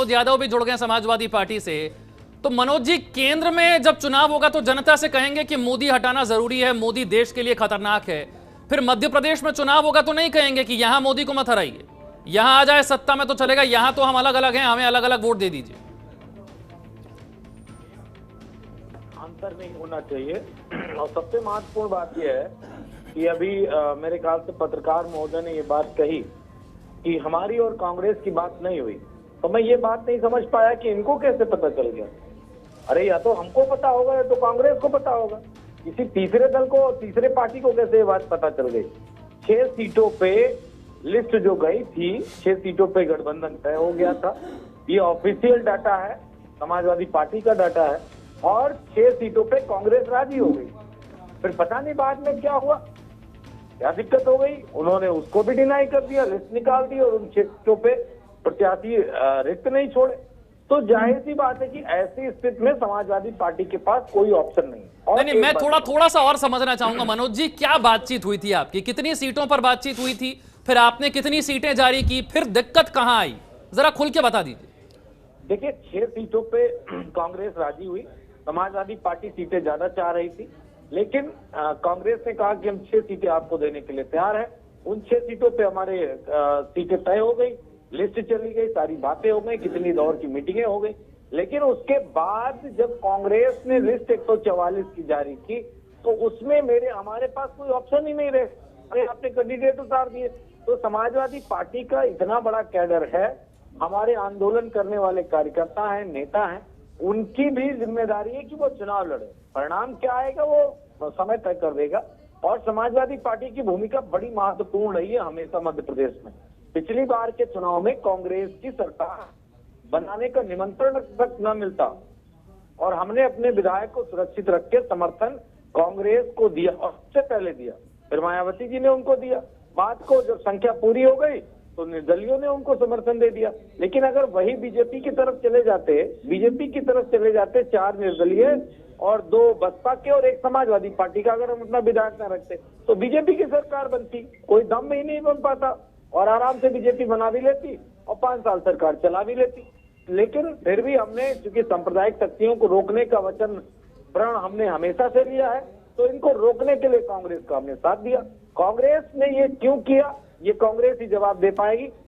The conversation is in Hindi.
मनोज यादव भी जुड़ गए समाजवादी पार्टी से। तो मनोज जी, केंद्र में जब चुनाव होगा तो जनता से कहेंगे कि मोदी हटाना जरूरी है, मोदी देश के लिए खतरनाक है। फिर मध्य प्रदेश में चुनाव होगा तो नहीं कहेंगे कि यहां मोदी को मत हराइए, यहां आ जाए सत्ता में तो चलेगा, यहां तो हम अलग अलग हैं, हमें अलग अलग वोट दे दीजिए। अंतर नहीं होना चाहिए। और सबसे महत्वपूर्ण बात यह है कि अभी मेरे ख्याल से पत्रकार महोदय ने ये बात कही कि हमारी और कांग्रेस की बात नहीं हुई, तो मैं ये बात नहीं समझ पाया कि इनको कैसे पता चल गया। अरे या तो हमको पता होगा या तो कांग्रेस को पता होगा, किसी तीसरे दल को, तीसरे पार्टी को कैसे ये बात पता चल गई। 6 सीटों पे लिस्ट जो गई थी, 6 सीटों पे गठबंधन तय हो गया था। ये ऑफिशियल डाटा है, समाजवादी पार्टी का डाटा है। और 6 सीटों पे कांग्रेस राजी हो गई। फिर पता नहीं बाद में क्या हुआ, क्या दिक्कत हो गई, उन्होंने उसको भी डिनाई कर दिया, लिस्ट निकाल दी और उन 6 सीटों पे प्रत्याशी रिक्त नहीं छोड़े। तो जाहिर सी बात है कि ऐसी स्थिति में समाजवादी पार्टी के पास कोई ऑप्शन नहीं। और नहीं, मैं थोड़ा सा और समझना चाहूंगा मनोज जी, क्या बातचीत हुई थी आपकी, कितनी सीटों पर बातचीत हुई थी, फिर आपने कितनी सीटें जारी की, फिर दिक्कत कहां आई, जरा खुल के बता दीजिए। देखिए, 6 सीटों पे कांग्रेस राजी हुई, समाजवादी पार्टी सीटें ज्यादा चाह रही थी, लेकिन कांग्रेस ने कहा कि हम 6 सीटें आपको देने के लिए तैयार हैं। उन 6 सीटों पे हमारे सीटें तय हो गई, लिस्ट चली गई, सारी बातें हो गई, कितनी दौर की मीटिंगें हो गई। लेकिन उसके बाद जब कांग्रेस ने लिस्ट 144 की जारी की तो उसमें हमारे पास कोई ऑप्शन ही नहीं रहे। अरे आपने कैंडिडेट उतार दिए। तो समाजवादी पार्टी का इतना बड़ा कैडर है, हमारे आंदोलन करने वाले कार्यकर्ता हैं, नेता हैं, उनकी भी जिम्मेदारी है कि वो चुनाव लड़े। परिणाम क्या आएगा वो समय तय कर देगा। और समाजवादी पार्टी की भूमिका बड़ी महत्वपूर्ण रही है हमेशा मध्य प्रदेश में। पिछली बार के चुनाव में कांग्रेस की सरकार बनाने का निमंत्रण तक न मिलता और हमने अपने विधायक को सुरक्षित रख के समर्थन कांग्रेस को दिया, और सबसे पहले दिया, फिर मायावती जी ने उनको दिया। बात को जब संख्या पूरी हो गई तो निर्दलियों ने उनको समर्थन दे दिया। लेकिन अगर वही बीजेपी की तरफ चले जाते 4 निर्दलीय और 2 बसपा के और 1 समाजवादी पार्टी का, अगर हम अपना विधायक न रखते तो बीजेपी की सरकार बनती, कोई दम ही नहीं बन पाता और आराम से बीजेपी बना भी लेती और 5 साल सरकार चला भी लेती। लेकिन फिर भी हमने, चूंकि सांप्रदायिक शक्तियों को रोकने का वचन प्रण हमने हमेशा से लिया है, तो इनको रोकने के लिए कांग्रेस का हमने साथ दिया। कांग्रेस ने ये क्यों किया, ये कांग्रेस ही जवाब दे पाएगी।